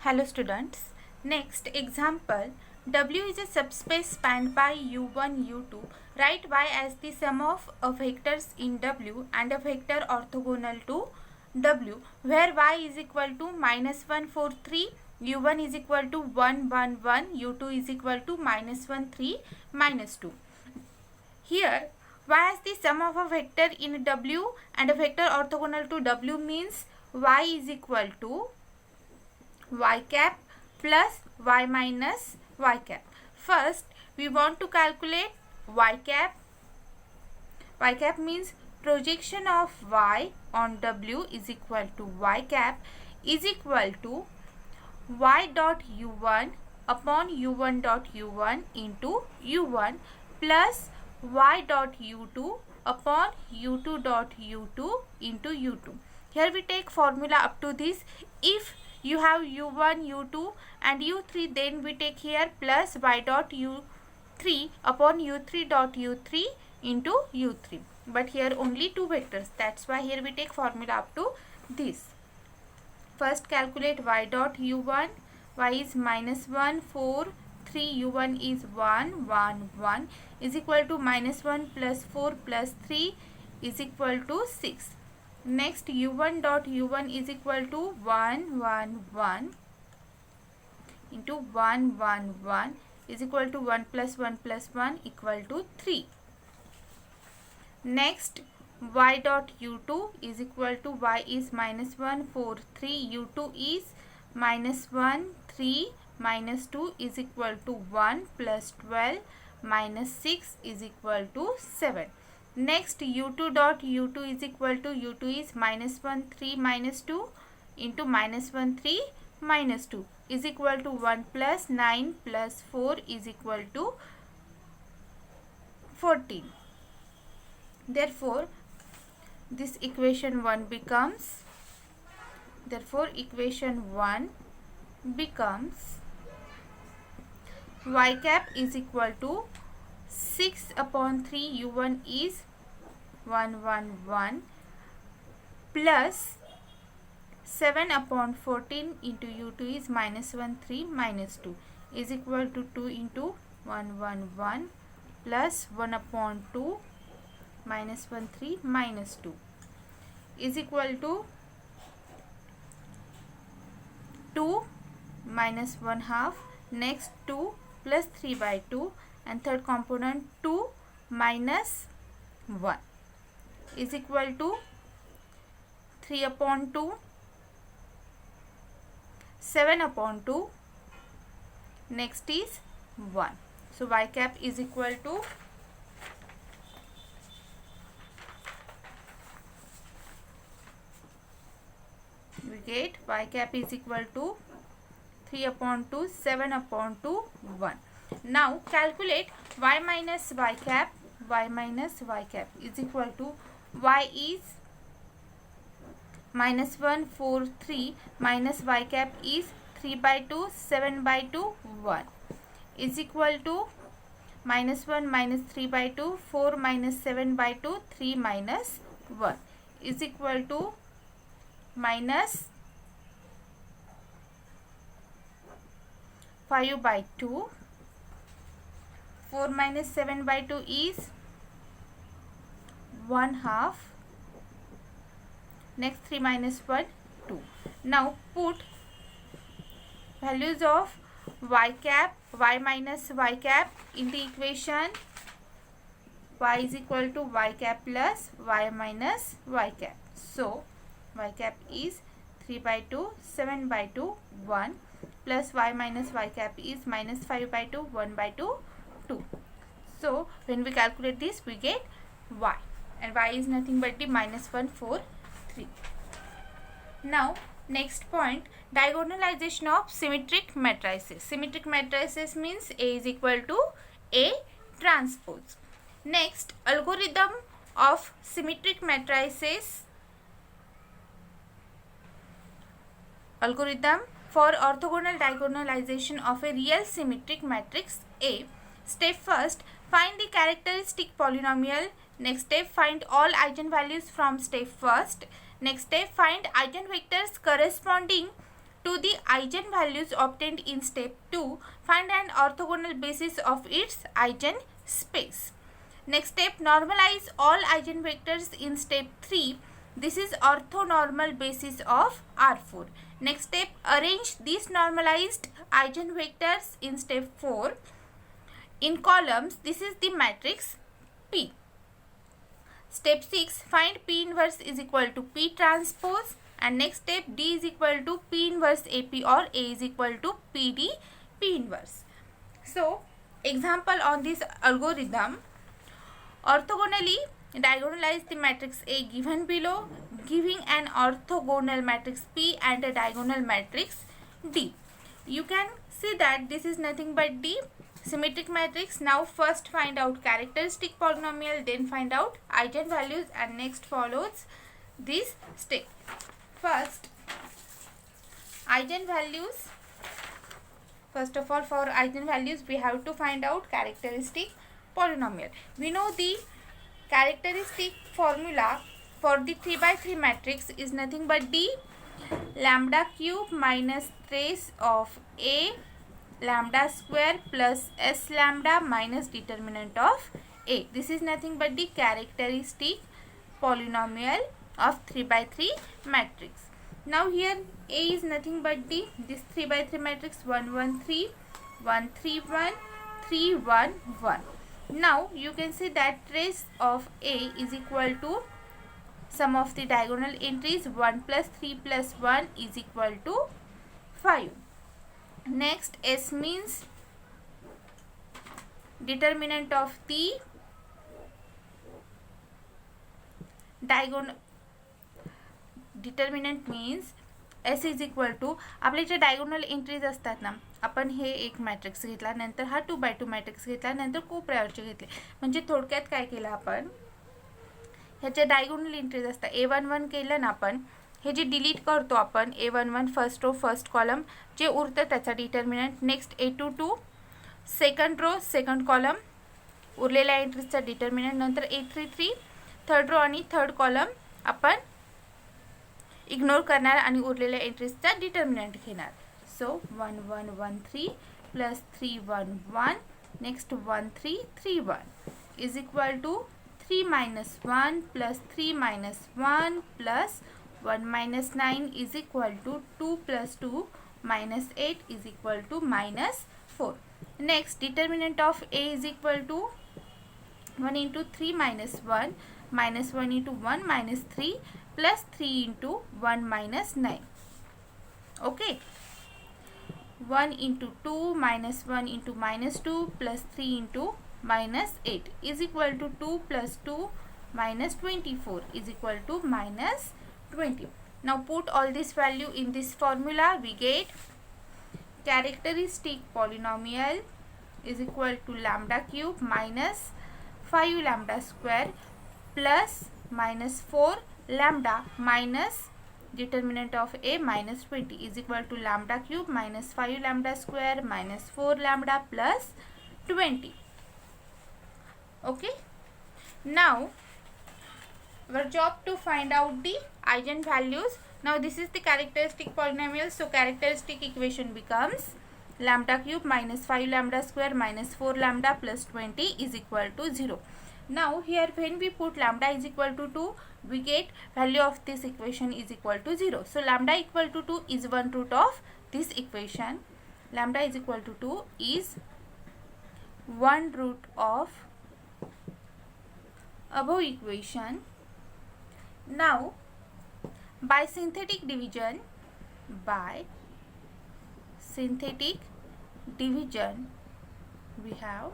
Hello students. Next example, W is a subspace spanned by U1, U2. Write Y as the sum of vectors in W and a vector orthogonal to W, where Y is equal to -1, 4, 3, U1 is equal to 1, 1, 1, U2 is equal to -1, 3, -2. Here, Y as the sum of a vector in W and a vector orthogonal to W means Y is equal to y cap plus y minus y cap. First, we want to calculate y cap. Y cap means projection of y on W is equal to y cap is equal to y dot u1 upon u1 dot u1 into u1 plus y dot u2 upon u2 dot u2 into u2. Here we take formula up to this. If you have u1, u2 and u3, then we take here plus y dot u3 upon u3 dot u3 into u3. But here only two vectors. That's why here we take formula up to this. First calculate y dot u1. Y is -1, 4, 3. U1 is 1, 1, 1 is equal to -1 plus 4 plus 3 is equal to 6. Next, u1 dot u1 is equal to 1, 1, 1 into 1, 1, 1 is equal to 1 plus 1 plus 1 equal to 3. Next, y dot u2 is equal to y is -1, 4, 3. U2 is -1, 3 minus 2 is equal to 1 plus 12 minus 6 is equal to 7. Next, u2 dot u2 is equal to u2 is -1, 3 minus 2 into -1, 3 minus 2 is equal to 1 plus 9 plus 4 is equal to 14. Therefore, this equation 1 becomes, y cap is equal to 6 upon 3 u1 is 1, 1, 1 plus 7 upon 14 into u2 is -1, 3 minus 2 is equal to 2 into 1, 1, 1 plus 1 upon 2 -1, 3 minus 2 is equal to 2 minus 1 half. Next, 2 plus 3 by 2 and third component 2 minus 1 is equal to 3 upon 2, 7 upon 2, next is 1. So, y cap is equal to we get y cap is equal to 3 upon 2, 7 upon 2, 1. Now, calculate y minus y cap. Y minus y cap is equal to y is -1, 4, 3 minus y cap is 3 by 2, 7 by 2, 1 is equal to -1 minus 3 by 2, 4 minus 7 by 2, 3 minus 1 is equal to minus 5 by 2. 4 minus 7 by 2 is 1 half. Next, 3 minus 1, 2. Now, put values of y cap, y minus y cap in the equation. Y is equal to y cap plus y minus y cap. So, y cap is 3 by 2, 7 by 2, 1 plus y minus y cap is -5 by 2, 1 by 2, 2. So, when we calculate this, we get y, and y is nothing but the -1, 4, 3. Now, next point, diagonalization of symmetric matrices. Symmetric matrices means A is equal to A transpose. Next, algorithm of symmetric matrices. Algorithm for orthogonal diagonalization of a real symmetric matrix A. Step first, find the characteristic polynomial. Next step, find all eigenvalues from step first. Next step, find eigenvectors corresponding to the eigenvalues obtained in step 2, find an orthogonal basis of its eigenspace. Next step, normalize all eigenvectors in step 3. This is orthonormal basis of R4. Next step, arrange these normalized eigenvectors in step 4 in columns. This is the matrix P. Step 6, find P inverse is equal to P transpose, and next step, D is equal to P inverse AP or A is equal to PD P inverse. So, example on this algorithm, orthogonally diagonalize the matrix A given below, giving an orthogonal matrix P and a diagonal matrix D. You can see that this is nothing but the symmetric matrix. Now first find out characteristic polynomial, then find out eigenvalues, and next follows this step. First, eigenvalues. First of all, for eigenvalues we have to find out characteristic polynomial. We know the characteristic formula for the 3 by 3 matrix is nothing but the lambda cube minus trace of A lambda square plus S lambda minus determinant of A. This is nothing but the characteristic polynomial of 3 by 3 matrix. Now here A is nothing but this 3 by 3 matrix 1 1 3 1 3 1 3 1 1. Now you can see that trace of A is equal to sum of the diagonal entries 1 plus 3 plus 1 is equal to 5. Next, S means determinant of the diagonal. Determinant means S is equal to आपले जे diagonal entries असतात ना, आपण हे एक matrix घेतला, नंतर हा 2 by 2 matrix घेतला, नंतर कोपऱ्यावरचे घेतले. म्हणजे थोडक्यात काय केलं आपण, ह्याचे डायगोनल एंट्रीज असतात A11 केलं ना आपण, हे जे डिलीट करतो आपण A11 first row first column, जे उरतं त्याचा determinant. Next A22 second row second column, उरलेल्या एंट्रीजचा डिटर्मिनंट. नंतर A33 थर्ड रो आणि थर्ड कॉलम आपण इग्नोर करणार आणि उरलेल्या एंट्रीजचा डिटर्मिनंट घेणार. So 1 1 1 3 plus 3 1 1, next 1 3 3 1 is equal to 3 minus 1 plus 3 minus 1 plus 1 minus 9 is equal to 2 plus 2 minus 8 is equal to minus 4. Next, determinant of A is equal to 1 into 3 minus 1 minus 1 into 1 minus 3 plus 3 into 1 minus 9. Okay. 1 into 2 minus 1 into minus 2 plus 3 into minus 8 is equal to 2 plus 2 minus 24 is equal to minus 20. Now put all this value in this formula. We get characteristic polynomial is equal to lambda cube minus 5 lambda square plus minus 4 lambda minus determinant of A minus 20 is equal to lambda cube minus 5 lambda square minus 4 lambda plus 20. Okay. Now our job to find out the eigenvalues. Now this is the characteristic polynomial. So characteristic equation becomes lambda cube minus 5 lambda square minus 4 lambda plus 20 is equal to 0. Now here when we put lambda is equal to 2, we get value of this equation is equal to 0. So lambda equal to 2 is one root of this equation. Lambda is equal to 2 is one root of above equation. Now by synthetic division we have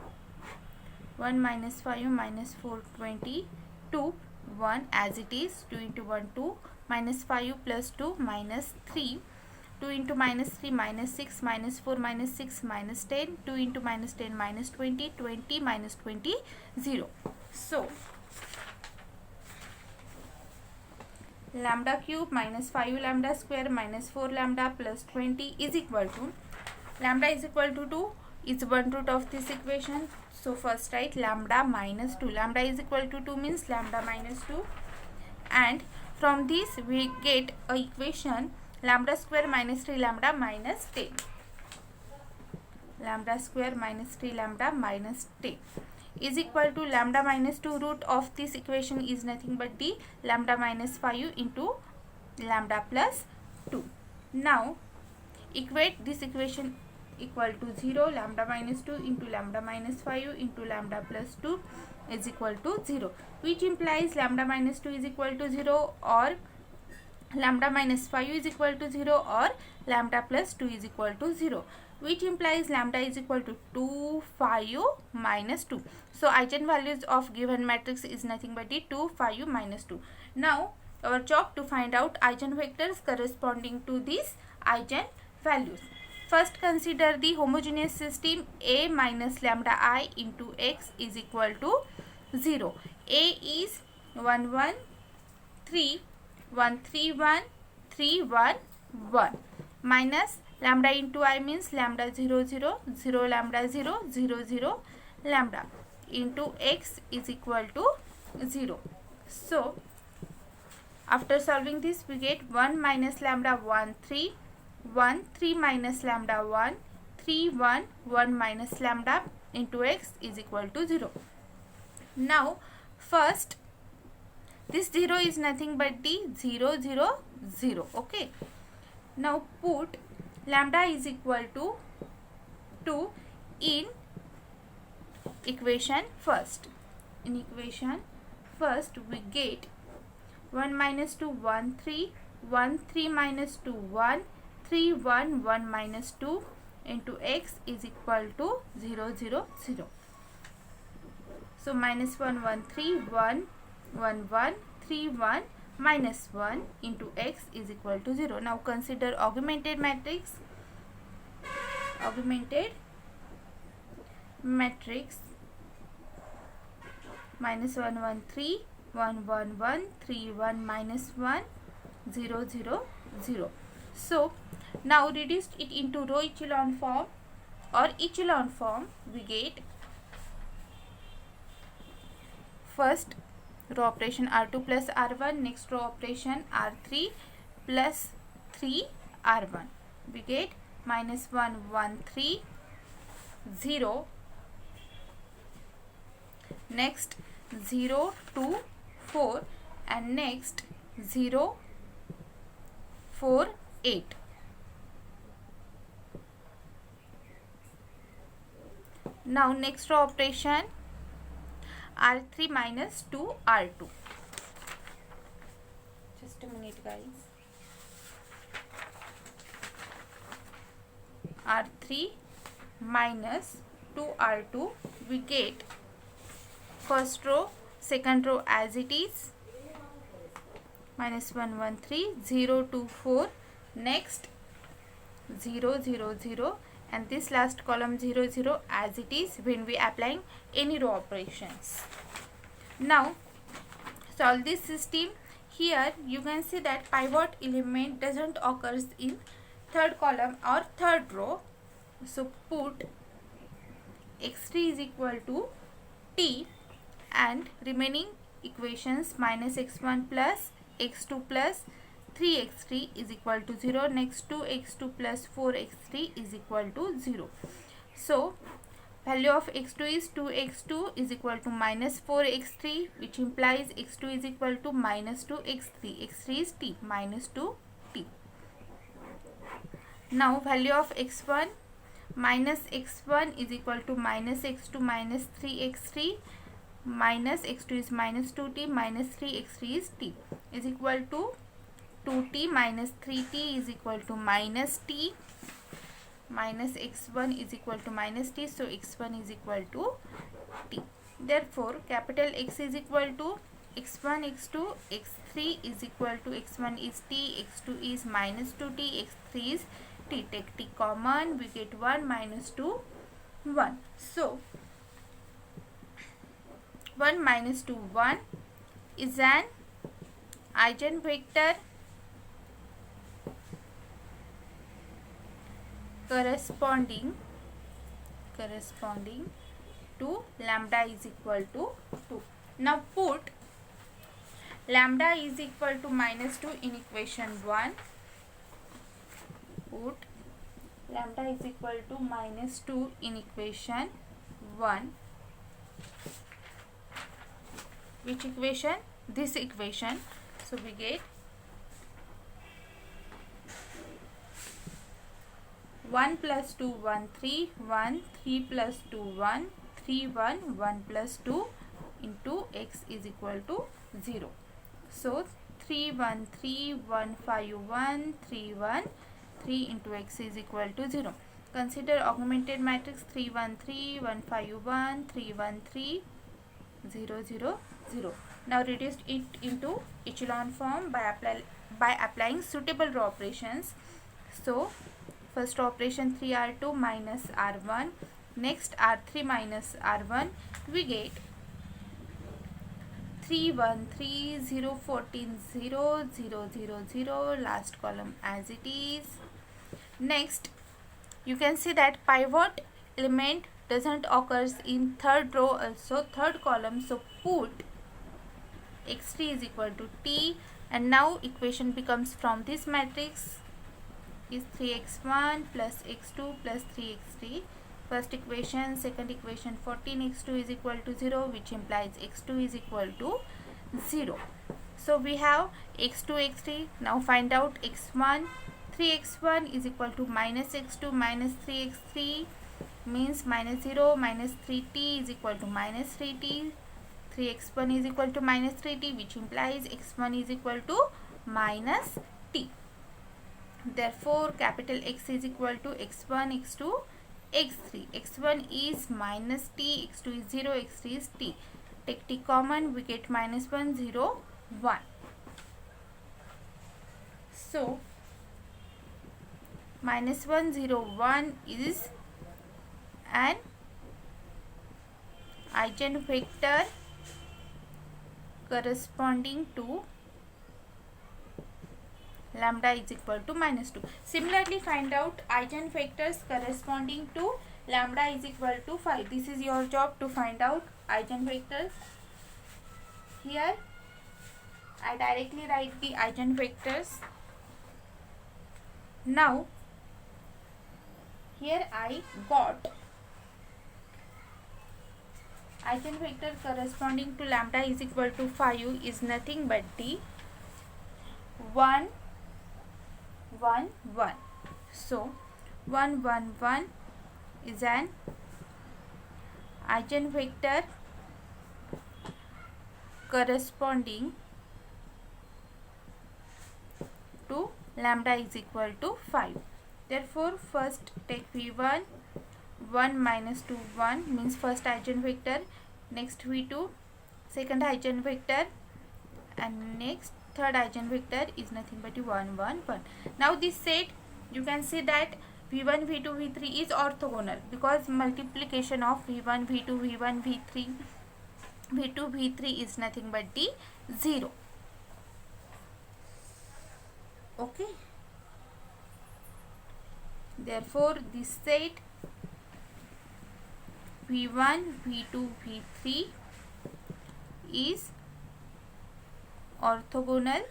1 minus 5 minus 4 22 1 as it is, 2 into 1 2 minus 5 plus 2 minus 3, 2 into minus 3 minus 6 minus 4 minus 6 minus 10, 2 into minus 10 minus 20, 20 minus 20 0. So lambda cube minus 5 lambda square minus 4 lambda plus 20 is equal to, lambda is equal to 2 is one root of this equation. So first write lambda minus 2. Lambda is equal to 2 means lambda minus 2, and from this we get a equation lambda square minus 3 lambda minus 10. Lambda square minus 3 lambda minus 10 is equal to lambda minus 2. Root of this equation is nothing but the lambda minus 5 into lambda plus 2. Now equate this equation equal to 0. Lambda minus 2 into lambda minus 5 into lambda plus 2 is equal to 0, which implies lambda minus 2 is equal to 0, or lambda minus 5 is equal to 0, or lambda plus 2 is equal to 0, which implies lambda is equal to 2, 5 minus 2. So eigenvalues of given matrix is nothing but the 2, 5 minus 2. Now our job to find out eigenvectors corresponding to these eigenvalues. First consider the homogeneous system. A minus lambda I into x is equal to 0. A is 1 1 3 1 3 1 3 1 1 minus lambda into I means lambda 0 0 0 lambda 0 0 0 lambda into x is equal to 0. So after solving this we get 1 minus lambda 1 3 1 3 minus lambda 1 3 1 1 minus lambda into x is equal to 0. Now first this 0 is nothing but the 0 0 0. Okay, now put lambda is equal to 2 in equation first. In equation first we get 1 minus 2 1 3 1 3 minus 2 1 3 1 1 minus 2 into x is equal to 0 0 0. So minus 1 1 3 1 1 1 3 1 minus 1 into x is equal to 0. Now consider augmented matrix. Augmented matrix minus 1 1 3 1 1 1 3 1 minus 1 0 0 0. So now reduced it into row echelon form or echelon form, we get first row operation R2 plus R1, next row operation R3 plus 3 R1. We get minus 1 1 3 0, next 0 2 4 and next 0 4 8. Now next row operation R3 minus 2 R2. Just a minute guys. R3 minus 2 R2, we get first row second row as it is, minus 1 1 3 0 2 4, next 0 0 0 and this last column 0 0 as it is when we applying any row operations. Now solve this system. Here you can see that pivot element doesn't occurs in third column or third row. So put x3 is equal to t and remaining equations minus x1 plus x2 plus 3x3 is equal to 0. Next 2x2 plus 4x3 is equal to 0. So value of x2 is 2x2 is equal to minus 4x3, which implies x2 is equal to minus 2x3. x3 is t minus 2t. Now value of x1 minus x1 is equal to minus x2 minus 3x3 minus x2 is minus 2t minus 3x3 is t is equal to 2t minus 3t is equal to minus t minus x1 is equal to minus t. So x1 is equal to t. Therefore capital X is equal to x1 x2 x3 is equal to x1 is t, x2 is minus 2t, x3 is t. Take t common, we get 1 minus 2 1. So 1 minus 2 1 is an eigenvector corresponding to lambda is equal to 2. Now put lambda is equal to minus 2 in equation 1 put lambda is equal to -2 in equation 1. Which equation? This equation. So we get 1 plus 2 1 3 1 3 plus 2 1 3 1 1 plus 2 into x is equal to 0. So 3 1 3 1 5 1 3 1 3 into x is equal to 0. Consider augmented matrix 3 1 3 1 5 1 3 1 3 0 0 0. Now reduce it into echelon form by applying suitable row operations. So first operation 3r2 minus r1, next r3 minus r1, we get 3 1 3 0 14 0 0 0 0, last column as it is. Next you can see that pivot element doesn't occurs in third row, also third column. So put x3 is equal to t, and now equation becomes from this matrix is 3x1 plus x2 plus 3x3. First equation, second equation 14x2 is equal to 0, which implies x2 is equal to 0. So we have x2 x3. Now find out x1. 3x1 is equal to minus x2 minus 3x3 means minus 0 minus 3t is equal to minus 3t. 3x1 is equal to minus 3t, which implies x1 is equal to minus t. Therefore capital X is equal to x1 x2 x3. x1 is minus t, x2 is 0, x3 is t. Take t common, we get minus 1 0 1. So minus 1 0 1 is an eigenvector corresponding to lambda is equal to -2. Similarly, find out eigenvectors corresponding to lambda is equal to 5. This is your job to find out eigenvectors. Here I directly write the eigenvectors. Now here I got eigenvector corresponding to lambda is equal to 5 is nothing but the 1 1 1. So 1 1 1 is an eigenvector corresponding to lambda is equal to 5. Therefore first take v1, 1 minus 2 1 means first eigenvector, next v2 second eigenvector, and next third eigenvector is nothing but 1 1 1. Now this set you can see that v1 v2 v3 is orthogonal because multiplication of v1 v2 v1 v3 v2 v3 is nothing but the 0. Okay, therefore this set v1 v2 v3 is orthogonal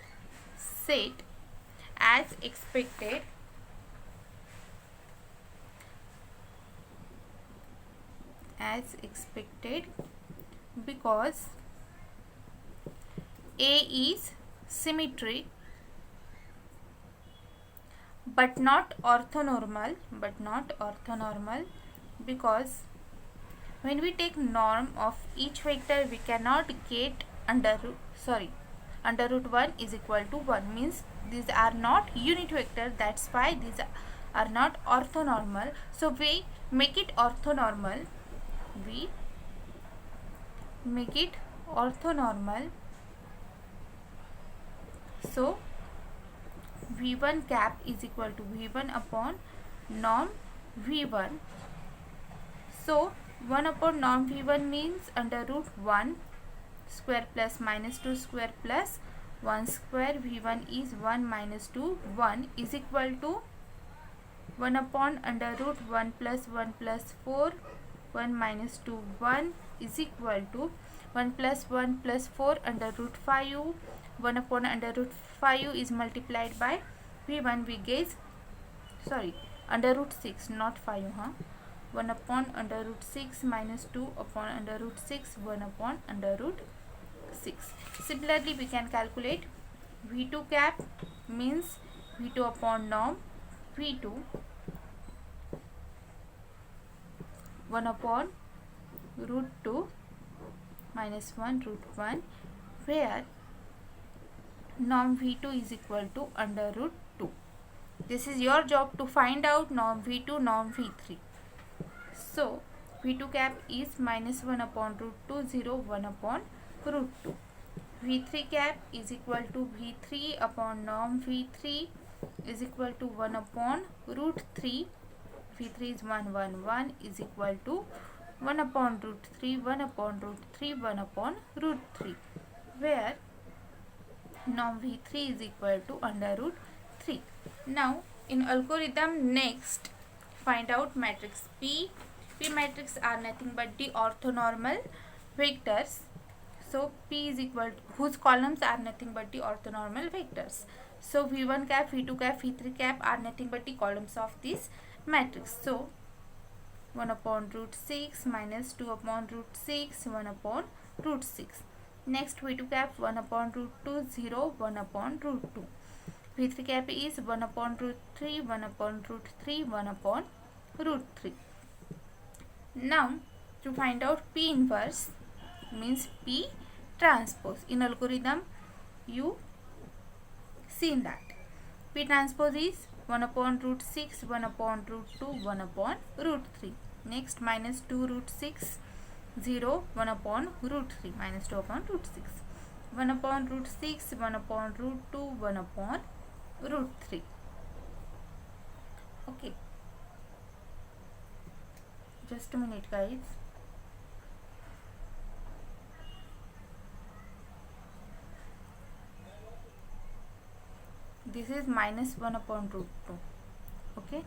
set as expected because A is symmetric but not orthonormal because when we take norm of each vector we cannot get under root 1 is equal to 1 means these are not unit vector, that's why these are not orthonormal. So we make it orthonormal, so v1 cap is equal to v1 upon norm v1. So 1 upon norm v1 means under root 1 square plus -2 square plus 1 square. v1 is 1 minus 2 1 is equal to 1 upon under root 1 plus 1 plus 4 1 minus 2 1 is equal to 1 plus 1 plus 4 under root 5. 1 upon under root 5 is multiplied by v1, we get sorry, under root 6, not 5, 1 upon under root 6 minus 2 upon under root 6, 1 upon under root 6. Similarly, we can calculate V2 cap means V2 upon norm, V2 1 upon root 2 minus 1 root 1, where norm V2 is equal to under root 2. This is your job to find out norm V2, norm V3. So V2 cap is minus 1 upon root 2, 0, 1 upon root 2. V3 cap is equal to V3 upon norm V3 is equal to 1 upon root 3. V3 is 1, 1, 1 is equal to 1 upon root 3, 1 upon root 3, 1 upon root 3, where norm V3 is equal to under root 3. Now in algorithm, next find out matrix P. P matrix are nothing but the orthonormal vectors. So P is equal to, whose columns are nothing but the orthonormal vectors. So V1 cap, V2 cap, V3 cap are nothing but the columns of this matrix. So 1 upon root 6 minus 2 upon root 6, 1 upon root 6. Next V2 cap 1 upon root 2, 0, 1 upon root 2. V3 cap is 1 upon root 3, 1 upon root 3, 1 upon root 3. Now to find out P inverse means P transpose. In algorithm you seen that P transpose is 1 upon root 6, 1 upon root 2, 1 upon root 3. Next minus 2 root 6, 0, 1 upon root 3, minus 2 upon root 6. 1 upon root 6, 1 upon root 2, 1 upon root 3. Okay. Just a minute, guys. This is minus 1 upon root 2. Okay.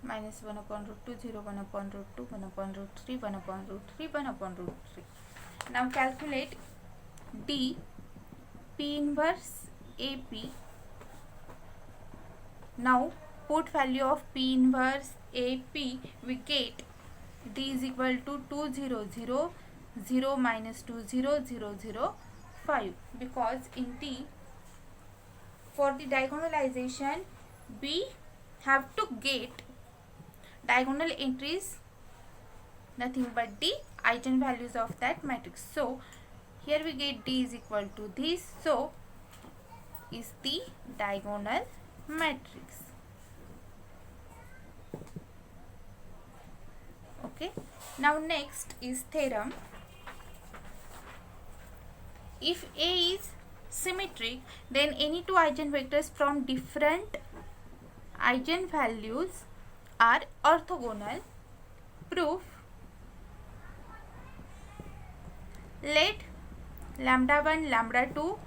Minus 1 upon root 2, 0, 1 upon root 2, 1 upon root 3, 1 upon root 3, 1 upon root 3. Now calculate D, P inverse AP. Now put value of P inverse AP, we get D is equal to 2, 0, 0, 0 minus 2, 0, 0, 0, 5, because in T, for the diagonalization, we have to get diagonal entries nothing but the eigenvalues of that matrix. So here we get D is equal to this, so is the diagonal matrix. Okay. Now next is theorem. If A is symmetric, then any two eigenvectors from different eigenvalues are orthogonal. Proof: let lambda 1, lambda 2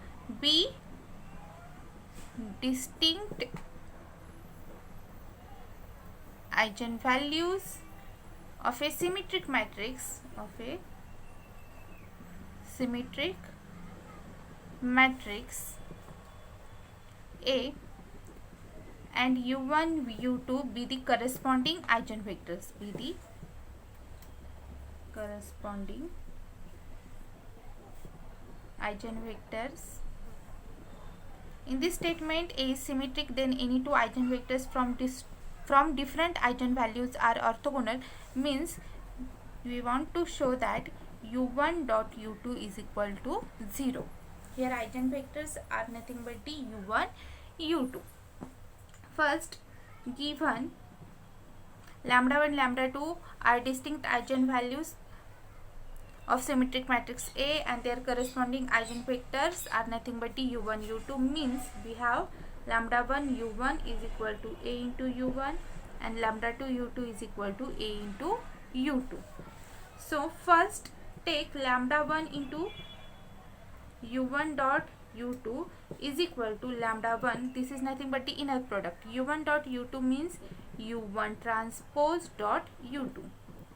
be distinct eigenvalues of a symmetric matrix, A, and u1 u2 be the corresponding eigenvectors, In this statement, A is symmetric, then any two eigenvectors from different eigenvalues are orthogonal, means we want to show that u1 dot u2 is equal to 0. Here eigenvectors are nothing but the u1, u2. First, given lambda 1, lambda 2 are distinct eigenvalues of symmetric matrix A, and their corresponding eigenvectors are nothing but the u1, u2, means we have lambda 1 u1 is equal to A into u1 and lambda 2 u2 is equal to A into u2. So first take lambda 1 into u1 dot u2 is equal to lambda 1, this is nothing but the inner product, u1 dot u2 means u1 transpose dot u2.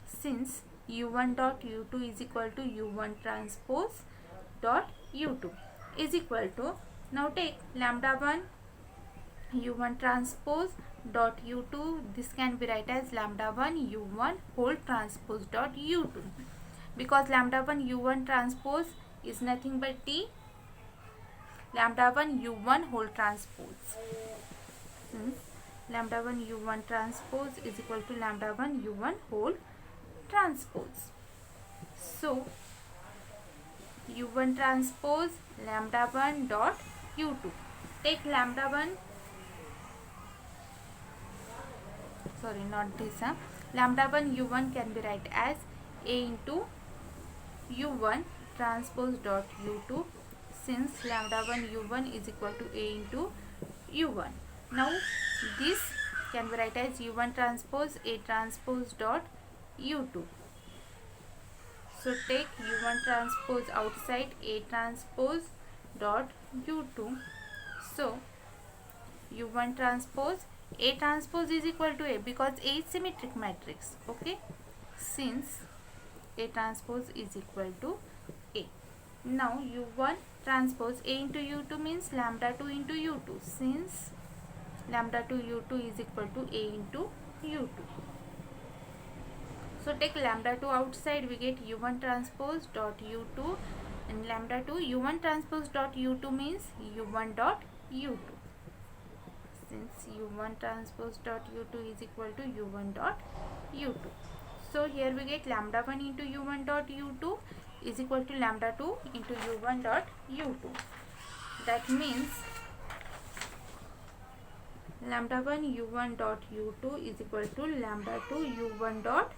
Since u1 dot u2 is equal to u1 transpose dot u2 is equal to, now take lambda 1 u1 transpose dot u2, this can be written as lambda 1 u1 whole transpose dot u2, because lambda 1 u1 transpose is nothing but t lambda 1 u1 whole transpose. Lambda 1 u1 transpose is equal to lambda 1 u1 whole transpose. So u1 transpose lambda 1 dot u2. Take lambda 1, sorry, not this, lambda 1 u1 can be write as a into u1 transpose dot u2, since lambda 1 u1 is equal to a into u1. Now this can be write as u1 transpose a transpose dot u2. So take u1 transpose outside a transpose dot u2. So u1 transpose a transpose is equal to a, because a is symmetric matrix. Okay, since a transpose is equal to a. Now u1 transpose a into u2 means lambda 2 into u2, since lambda 2 u2 is equal to a into u2. So take lambda 2 outside, we get u1 transpose dot u2, and lambda 2 u1 transpose dot u2 means u1 dot u2, since u1 transpose dot u2 is equal to u1 dot u2. So here we get lambda 1 into u1 dot u2 is equal to lambda 2 into u1 dot u2. That means lambda 1 u1 dot u2 is equal to lambda 2 u1 dot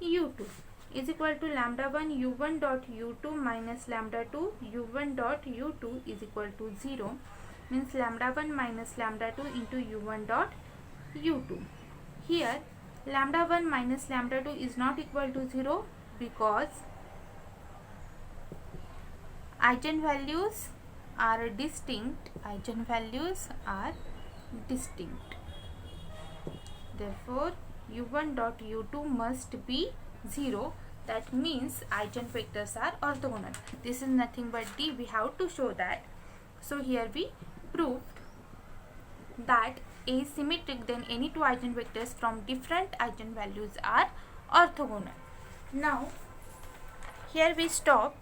u2 is equal to lambda 1 u1 dot u2 minus lambda 2 u1 dot u2 is equal to 0, means lambda 1 minus lambda 2 into u1 dot u2. Here lambda 1 minus lambda 2 is not equal to 0, because eigenvalues are distinct. Therefore u1 dot u2 must be 0. That means eigenvectors are orthogonal. This is nothing but d. We have to show that. So here we proved that A is symmetric, then any two eigenvectors from different eigenvalues are orthogonal. Now here we stop.